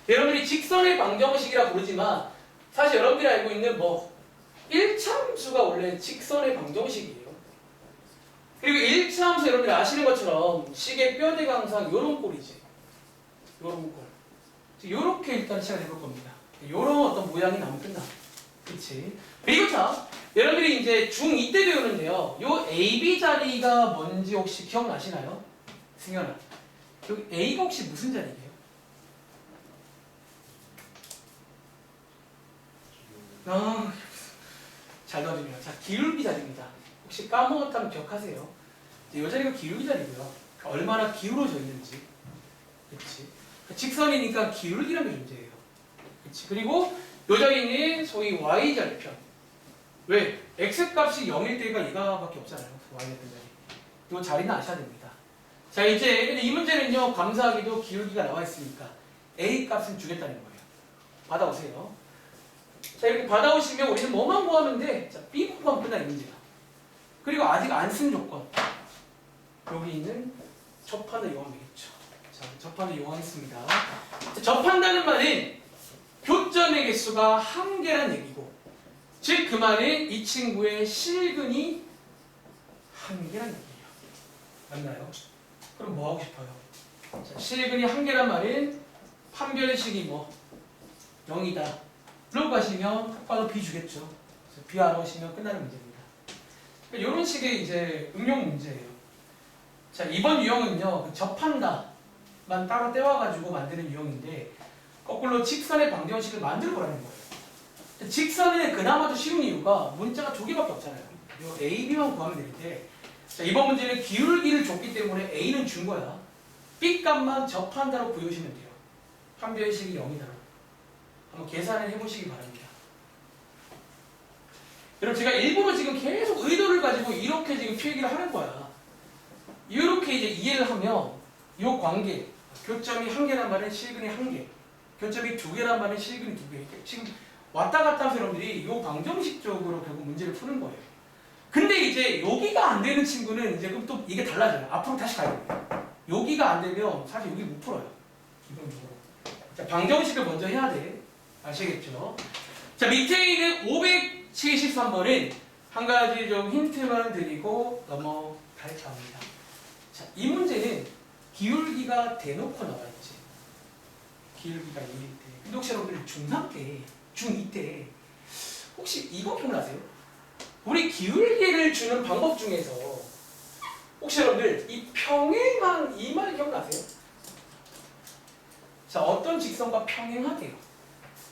여러분들이 직선의 방정식이라 부르지만 사실 여러분들이 알고 있는 뭐 1차 함수가 원래 직선의 방정식이에요. 그리고 1차 함수 여러분들이 아시는 것처럼 식의 뼈대 강상 요런 꼴이지. 요런 꼴. 요렇게 일단 시작을 해볼 겁니다. 요런 어떤 모양이 나오면 끝나. 그치? 그리고 자, 여러분들이 이제 중2 때 배우는데요. 요 AB 자리가 뭔지 혹시 기억나시나요? 승현아. 여기 A가 혹시 무슨 자리예요? 아, 잘 나와주네요. 자, 기울기 자리입니다. 혹시 까먹었다면 기억하세요. 이 자리가 기울기 자리고요. 그러니까 얼마나 기울어져 있는지. 그치? 직선이니까 기울기라는 게 존재해요. 그치? 그리고 이 자리는 소위 Y절편. 왜? X값이 0일 때가 이가밖에 없잖아요. Y절편 자리. 이 자리는 아셔야 됩니다. 자, 이제 근데 이 문제는요. 감사하게도 기울기가 나와 있으니까 A값은 주겠다는 거예요. 받아오세요. 자, 이렇게 받아오시면 우리는 뭐만 구하면 돼? 자, B만 구하면 끝나, 이 문제가. 그리고 아직 안 쓴 조건. 여기 있는 접한을 이용하면 되겠죠. 자, 접한을 이용하겠습니다. 자, 접한다는 말은 교점의 개수가 한 개란 얘기고, 즉 그 말은 이 친구의 실근이 한 개란 얘기예요. 맞나요? 그럼 뭐 하고 싶어요? 자, 실근이 한 개란 말은 판별식이 뭐 0이다. 로 가시면 딱 봐도 B 주겠죠. 그래서 B 안 오시면 끝나는 문제입니다. 그러니까 이런 식의 이제 응용 문제예요. 자, 이번 유형은요, 그 접한다만 따로 떼와가지고 만드는 유형인데, 거꾸로 직선의 방정식을 만들어 보라는 거예요. 직선은 그나마도 쉬운 이유가 문자가 두 개밖에 없잖아요. 요 A, B만 구하면 되는데, 자, 이번 문제는 기울기를 줬기 때문에 A는 준 거야. B 값만 접한다로 구해오시면 돼요. 판별식이 0이다. 한번 계산을 해보시기 바랍니다. 여러분, 제가 일부러 지금 계속 의도를 가지고 이렇게 지금 표기를 하는 거야. 이렇게 이제 이해를 하면 이 관계, 교점이 한 개란 말은 실근이 한 개, 교점이 두 개란 말은 실근이 두 개. 지금 왔다 갔다 하면서 여러분들이 이 방정식적으로 결국 문제를 푸는 거예요. 근데 이제 여기가 안 되는 친구는 이제 그럼 또 이게 달라져요. 앞으로 다시 가야 돼요. 여기가 안 되면 사실 여기 못 풀어요. 기본적으로. 자, 방정식을 먼저 해야 돼. 아시겠죠? 자, 밑에 있는 573번은 한 가지 좀 힌트만 드리고 넘어갈까 합니다. 자, 이 문제는 기울기가 대놓고 나와 있지. 기울기가 2일 때. 근데 혹시 여러분들 중3 때, 중2 때 혹시 이거 기억나세요? 우리 기울기를 주는 방법 중에서 혹시 여러분들 이 평행한 이 말 기억나세요? 자, 어떤 직선과 평행하대요?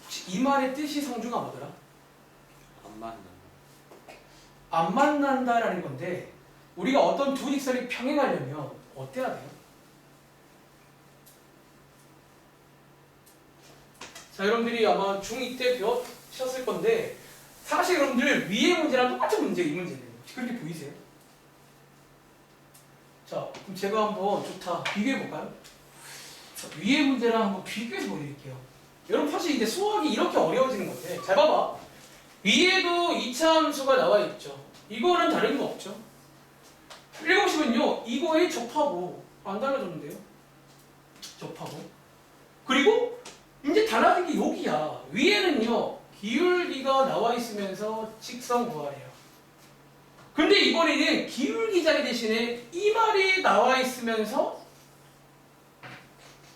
혹시 이 말의 뜻이 성중아 뭐더라? 안 만난다. 안 만난다라는 건데 우리가 어떤 두 직선이 평행하려면 어때야 돼요? 자, 여러분들이 아마 중2 때 배우셨을 건데 사실 여러분들 위의 문제랑 똑같은 문제예요. 이 문제는. 그렇게 보이세요? 자, 그럼 제가 한번 좋다 비교해볼까요? 위의 문제랑 한번 비교해서 보여드릴게요. 여러분 사실 이제 수학이 이렇게 어려워지는 건데 잘 봐봐. 위에도 2차 함수가 나와 있죠. 이거는 다른 거 없죠. 읽어보시면요, 이거에 접하고 안 달라졌는데요. 접하고 그리고 이제 달라진 게 여기야. 위에는요 기울기가 나와 있으면서 직선 구하래요. 근데 이번에는 기울기 자리 대신에 이 말이 나와 있으면서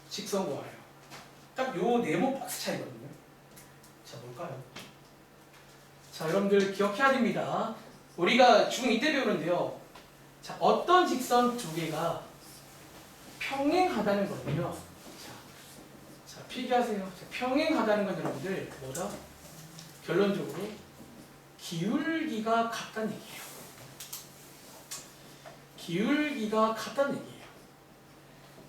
직선 구하래요. 딱 요 네모 박스 차이거든요. 자, 뭘까요? 자, 여러분들 기억해야 됩니다. 우리가 중2 때 배우는데요. 자, 어떤 직선 두 개가 평행하다는 거는요. 자, 필기하세요. 자, 평행하다는 건 여러분들 뭐다? 결론적으로 기울기가 같다는 얘기예요. 기울기가 같다는 얘기예요.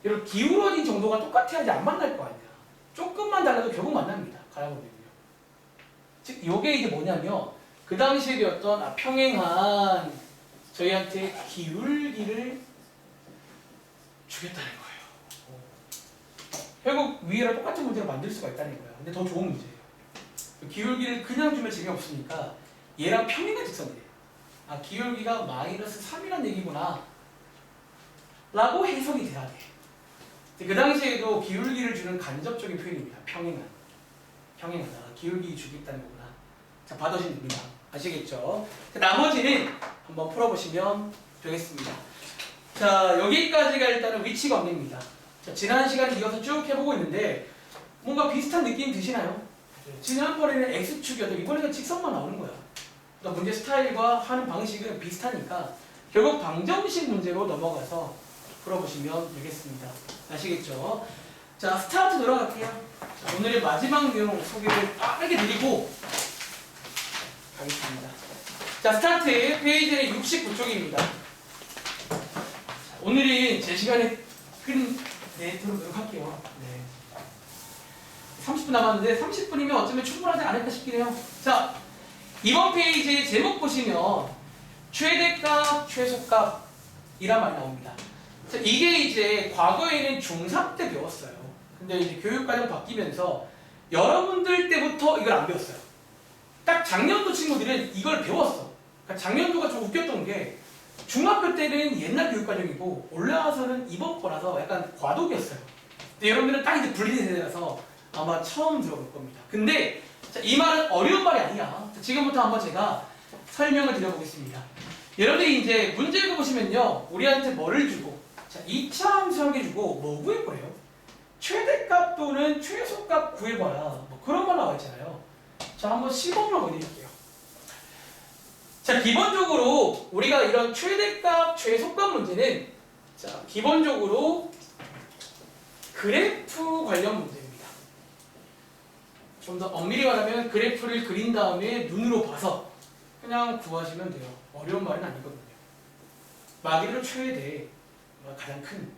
여러분, 기울어진 정도가 똑같아야지 안 만날 거 아니야. 조금만 달라도 결국 만납니다. 가라보면요. 즉, 요게 이제 뭐냐면 그 당시에 배웠던 평행한 저희한테 기울기를 주겠다는 거예요. 결국 위에랑 똑같은 문제를 만들 수가 있다는 거야. 근데 더 좋은 문제예요. 기울기를 그냥 주면 재미없으니까 얘랑 평행한 직선이래. 아, 기울기가 마이너스 3이란 얘기구나 라고 해석이 돼야 돼. 그 당시에도 기울기를 주는 간접적인 표현입니다. 평행하다. 기울기 주겠다는 거구나. 자, 받아주면 됩니다. 아시겠죠? 자, 나머지는 한번 풀어보시면 되겠습니다. 자, 여기까지가 일단은 위치 관계입니다. 자, 지난 시간에 이어서 쭉 해보고 있는데 뭔가 비슷한 느낌 드시나요? 지난번에는 X축이었던 이번에는 직선만 나오는 거야. 그러니까 문제 스타일과 하는 방식은 비슷하니까 결국 방정식 문제로 넘어가서 풀어보시면 되겠습니다. 아시겠죠? 자, 스타트 돌아갈게요. 자, 오늘의 마지막 내용 소개를 빠르게 드리고 가겠습니다. 자, 스타트 페이지는 69쪽입니다. 오늘은 제 시간에 끝내도록 노력할게요. 네. 30분 남았는데 30분이면 어쩌면 충분하지 않을까 싶긴 해요. 자, 이번 페이지 제목 보시면 최대값, 최소값이란 말이 나옵니다. 자, 이게 이제 과거에는 중3 때 배웠어요. 근데 이제 교육과정 바뀌면서 여러분들 때부터 이걸 안 배웠어요. 딱 작년도 친구들은 이걸 배웠어. 그러니까 작년도가 좀 웃겼던 게 중학교 때는 옛날 교육과정이고 올라와서는 이번 거라서 약간 과도기였어요. 근데 여러분들은 딱 이제 분리된 세대라서 아마 처음 들어볼 겁니다. 근데 자, 이 말은 어려운 말이 아니야. 자, 지금부터 한번 제가 설명을 드려보겠습니다. 여러분들이 이제 문제 읽어보시면요, 우리한테 뭐를 주고, 자, 2차 함수 한 개 주고 뭐 구할 거예요? 최대값 또는 최소값 구해봐라. 뭐 그런 말 나와 있잖아요. 자, 한번 시범을 보여드릴게요. 자, 기본적으로 우리가 이런 최대값, 최소값 문제는 자, 기본적으로 그래프 관련 문제입니다. 좀 더 엄밀히 말하면 그래프를 그린 다음에 눈으로 봐서 그냥 구하시면 돼요. 어려운 말은 아니거든요. 말 그대로 최대, 가장 큰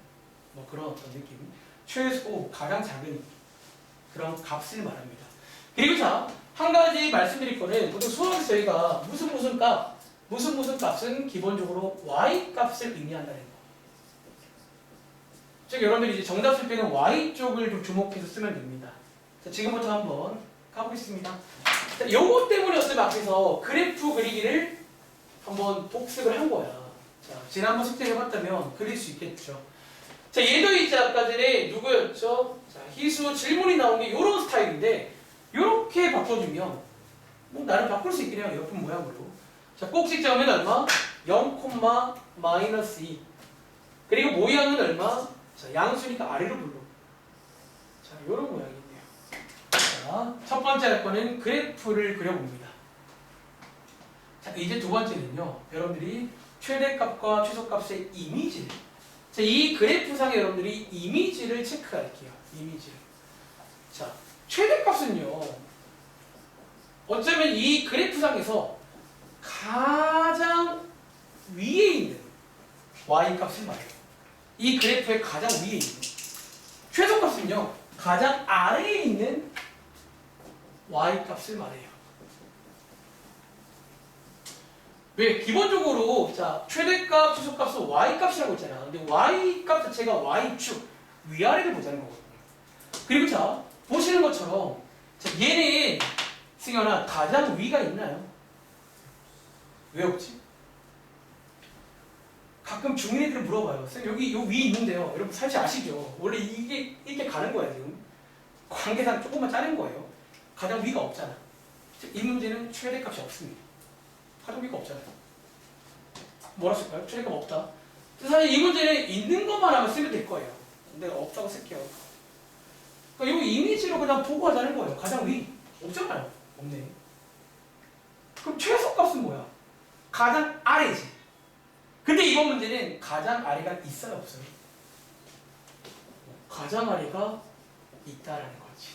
뭐 그런 어떤 느낌, 최소, 가장 작은 그런 값을 말합니다. 그리고 자, 한 가지 말씀드릴 거는 보통 수학에서 저희가 무슨 값, 무슨 값은 기본적으로 y 값을 의미한다는 거. 즉 여러분들이 이제 정답 쓸 때는 y 쪽을 좀 주목해서 쓰면 됩니다. 자, 지금부터 한번 가보겠습니다. 자, 요거 때문에 어차피 앞에서 그래프 그리기를 한번 복습을 한 거야. 자, 지난번 숙제 해봤다면 그릴 수 있겠죠. 자, 얘도 이제 아까 전에 누구였죠? 자, 희수 질문이 나온 게 요런 스타일인데 요렇게 바꿔주면 뭐 나름 바꿀 수 있긴 해요. 옆은 모양으로. 자, 꼭지점은 얼마? 0,-2. 그리고 모양은 얼마? 자, 양수니까 아래로 불러. 자, 요런 모양이네요. 자, 첫 번째 할 거는 그래프를 그려봅니다. 자, 이제 두 번째는요, 여러분들이 최대값과 최소값의 이미지를, 자, 이 그래프상에 여러분들이 이미지를 체크할게요. 이미지를. 자, 최대값은요, 어쩌면 이 그래프상에서 가장 위에 있는 y값을 말해요. 이 그래프의 가장 위에 있는. 최소값은요, 가장 아래에 있는 y값을 말해요. 왜? 기본적으로 자, 최대값, 최소값은 y값이라고 있잖아. 근데 y값 자체가 y축, 위아래를 보자는 거거든요. 그리고 자, 보시는 것처럼 자, 얘는 승현아 가장 위가 있나요? 왜 없지? 가끔 중인 애들은 물어봐요. 쌤 여기 요 위 있는데요. 여러분 사실 아시죠? 원래 이게 이렇게 가는 거야 지금. 관계상 조금만 자른 거예요. 가장 위가 없잖아. 이 문제는 최대값이 없습니다. 가장 위가 없잖아요. 뭐라 쓸까요? 최대값 없다. 사실 이 문제는 있는 것만 하면 쓰면 될 거예요. 내가 없다고 쓸게요. 그러니까 이 이미지로 그냥 보고 하자는 거예요. 가장 위. 없잖아요. 없네. 그럼 최소값은 뭐야? 가장 아래지. 근데 이번 문제는 가장 아래가 있어요, 없어요? 가장 아래가 있다라는 거지.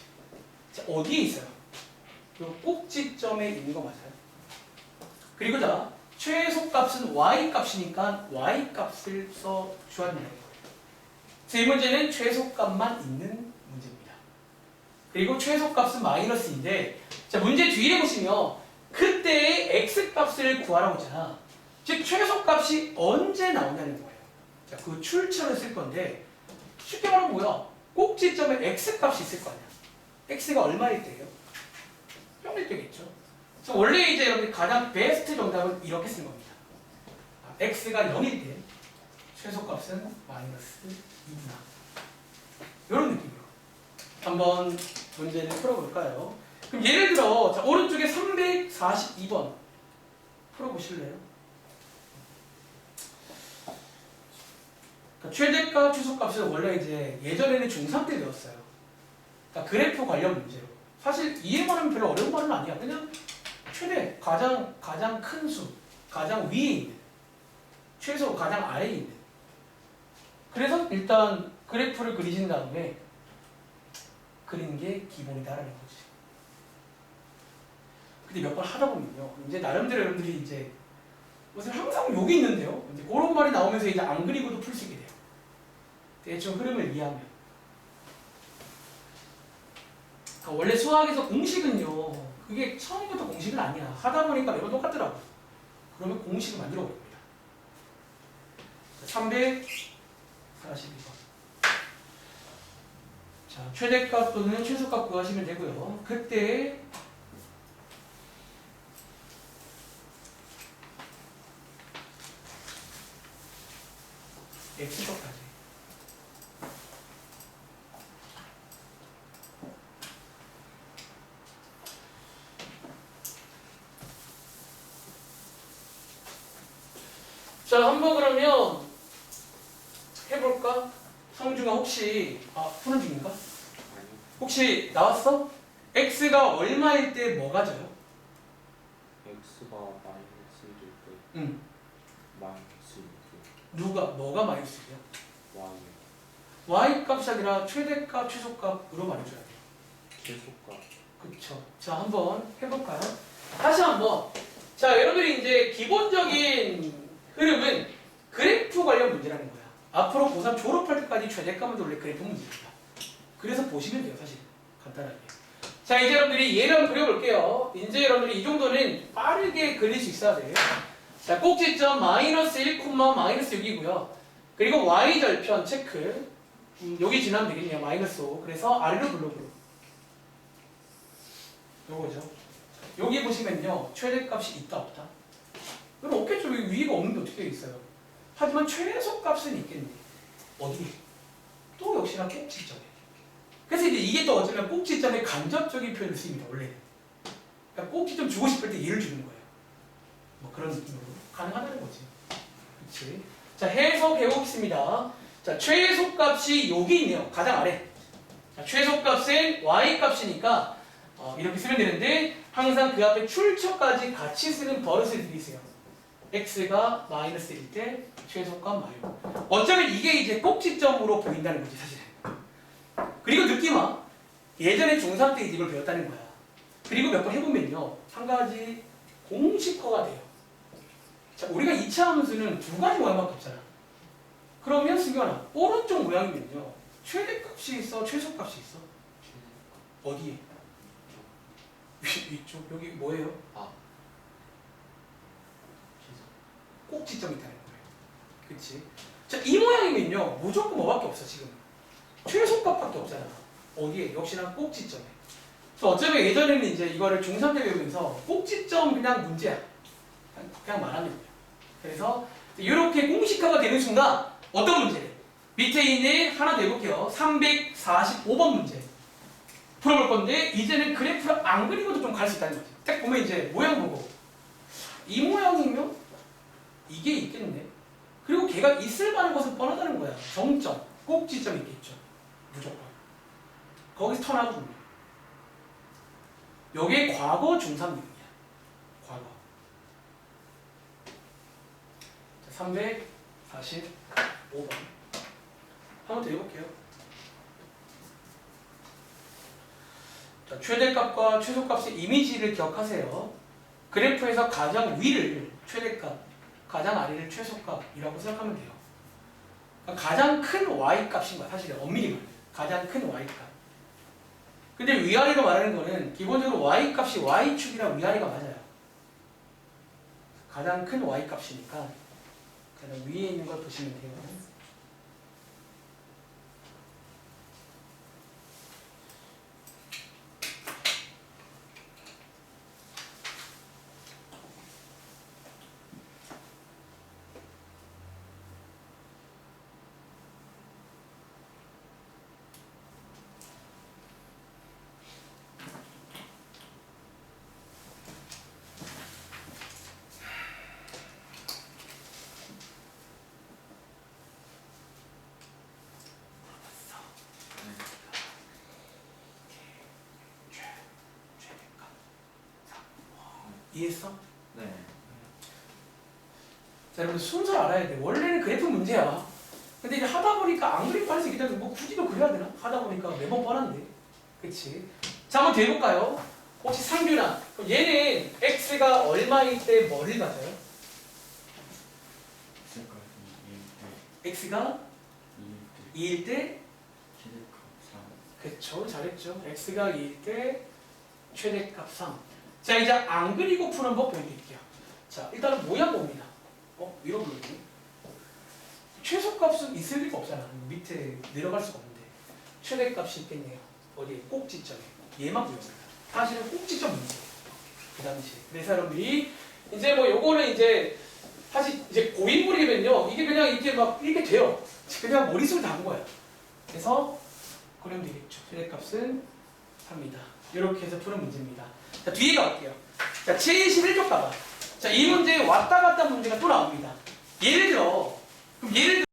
자, 어디에 있어요? 요 꼭지점에 있는 거 맞아요? 그리고 자, 최소값은 y값이니까 y값을 써 주었네요. 이 문제는 최소값만 있는 문제입니다. 그리고 최소값은 마이너스인데, 자, 문제 뒤에 보시면 그때의 x값을 구하라고 했잖아. 즉 최소값이 언제 나오냐는 거예요. 자, 그 출처를 쓸 건데 쉽게 말하면 뭐야? 꼭지점에 x값이 있을 거 아니야. x가 얼마일 때예요? 0일 때겠죠. 그래서 원래 이제 여러분들 가장 베스트 정답은 이렇게 쓴 겁니다. x가 0일 때 최소값은 마이너스 2나 이런 느낌이에요. 한번 문제를 풀어볼까요? 그럼 예를 들어 자, 오른쪽에 342번 풀어보실래요? 그러니까 최대값, 최소값은 원래 이제 예전에는 중3 때 배웠어요. 그러니까 그래프 관련 문제로. 사실 이해만 하면 별로 어려운 말은 아니야. 그냥 최대, 가장 큰 수, 가장 위에 있는, 최소 가장 아래에 있는. 그래서 일단 그래프를 그리신 다음에 그리는 게 기본이다라는 거지. 근데 몇 번 하다 보면요, 이제 나름대로 여러분들이 이제 무슨 항상 욕이 있는데요. 이제 그런 말이 나오면서 이제 안 그리고도 풀 수 있게 돼요. 대충 흐름을 이해하면. 그러니까 원래 수학에서 공식은요, 그게 처음부터 공식은 아니야. 하다 보니까 매번 똑같더라고. 그러면 공식을 만들어 버립니다. 342번. 자, 최대값 또는 최소값 구하시면 되고요. 그때 x값까지. 자, 한번 그러면 해볼까? 성중아 혹시 푸는 중인가? 아니요. 혹시 나왔어? x가 얼마일 때 뭐가 져요? x가 마이너스 1일 때 응. 마이너스 6. 뭐가 마이너스야? y y 값이 아니라 최대값, 최소값으로 말해줘야 돼. 최소값. 그쵸. 자, 한번 해볼까요? 다시 한번. 자, 여러분들이 이제 기본적인 흐름은 그래프 관련 문제라는 거야. 앞으로 고3 졸업할 때까지 최대값은 원래 그래프 문제입니다. 그래서 보시면 돼요, 사실. 간단하게. 자, 이제 여러분들이 예를 한번 그려볼게요. 이제 여러분들이 이 정도는 빠르게 그릴 수 있어야 돼요. 자, 꼭지점 마이너스 1, 마이너스 6이고요. 그리고 y절편 체크. 여기 지나면 되겠네요. 마이너스 5. 그래서 아래로 블록으로. 요거죠. 여기 보시면요. 최대값이 있다 없다. 그럼 없겠죠. 여기 위가 없는데 어떻게 있어요? 하지만 최소값은 있겠네. 어디? 또 역시나 꼭지점에. 그래서 이제 이게 또 어쩌면 꼭지점의 간접적인 표현을 씁니다. 원래는. 그러니까 꼭지점 주고 싶을 때 얘를 주는 거예요. 뭐 그런 느낌으로 가능하다는 거지. 그렇지? 자, 해석해보겠습니다. 자, 최소값이 여기 있네요. 가장 아래. 자, 최소값은 y값이니까 이렇게 쓰면 되는데 항상 그 앞에 출처까지 같이 쓰는 버릇을 들이세요. x가 마이너스일 때 최소값 마이너스. 어쩌면 이게 이제 꼭지점으로 보인다는 거지 사실은. 그리고 느낌아. 예전에 중3 때 이걸 배웠다는 거야. 그리고 몇 번 해보면요. 한 가지 공식화가 돼요. 자, 우리가 2차 함수는 두 가지 모양밖에 없잖아. 그러면 승경아, 오른쪽 모양이면요. 최대값이 있어, 최소값이 있어? 어디에? 위쪽, 여기 뭐예요? 꼭지점이 있다는 거예요. 그치? 자, 이 모양이면요. 무조건 뭐밖에 없어, 지금. 최소값밖에 없잖아. 어디에? 역시나 꼭지점에. 그래서 어쩌면 예전에는 이제 이거를 중3 때 배우면서 꼭지점 그냥 문제야. 그냥 말하면 돼요. 그래서 이렇게 공식화가 되는 순간 어떤 문제를? 밑에 있는 하나 더 해볼게요. 345번 문제. 풀어볼 건데 이제는 그래프를 안 그리고도 좀 갈 수 있다는 거지. 딱 보면 이제 모양 보고 이 모양이면 이게 있겠네. 그리고 걔가 있을 만한 것은 뻔하다는 거야. 정점, 꼭지점 있겠죠. 무조건. 거기서 턴하거든요. 여기에 과거 중3등이야. 과거. 자, 345번. 한번 더 해볼게요. 자, 최대값과 최소값의 이미지를 기억하세요. 그래프에서 가장 위를 최대값, 가장 아래를 최소값이라고 생각하면 돼요. 그러니까 가장 큰 y값인 거야. 사실은 엄밀히 말해. 가장 큰 y값. 근데 위아래로 말하는 거는 기본적으로 y값이 y축이랑 위아래가 맞아요. 가장 큰 y값이니까 가장 위에 있는 걸 보시면 돼요. 이해했어? 네. 자, 여러분 순서 알아야 돼. 원래는 그래프 문제야. 근데 이제 하다 보니까 안 그래프 할 수 있기 때문에 뭐 굳이 또 그래야 되나? 하다 보니까 매번 뻔한데. 그치? 자, 한번 더 해볼까요? 혹시 상규나, 그럼 얘는 x가 얼마일 때 뭐를 가져요? X가 2일 때 x가 2일 때 최대값 3. 그쵸, 잘했죠. x가 2일 때 최대값 3. 자, 이제 안 그리고 푸는 법 보여드릴게요. 자, 일단은 모양 봅니다. 위로 불러지. 최소값은 있을 리가 없잖아. 밑에 내려갈 수가 없는데. 최대값이 있겠네요. 어디에? 꼭지점에. 얘만 보였어요. 사실은 꼭지점 문제. 그 당시에. 그래서 여러분들이 이제 뭐 요거는 이제 사실 이제 고인물이면요. 이게 그냥 이렇게 막 이렇게 돼요. 그냥 머릿속을 담은 거야. 그래서 그러면 되겠죠. 최대값은 3이다. 이렇게 해서 푸는 문제입니다. 자, 뒤에 가볼게요. 자, 71쪽 가봐. 자, 이 문제 왔다 갔다 문제가 또 나옵니다. 예를 들어, 그럼 예를 들어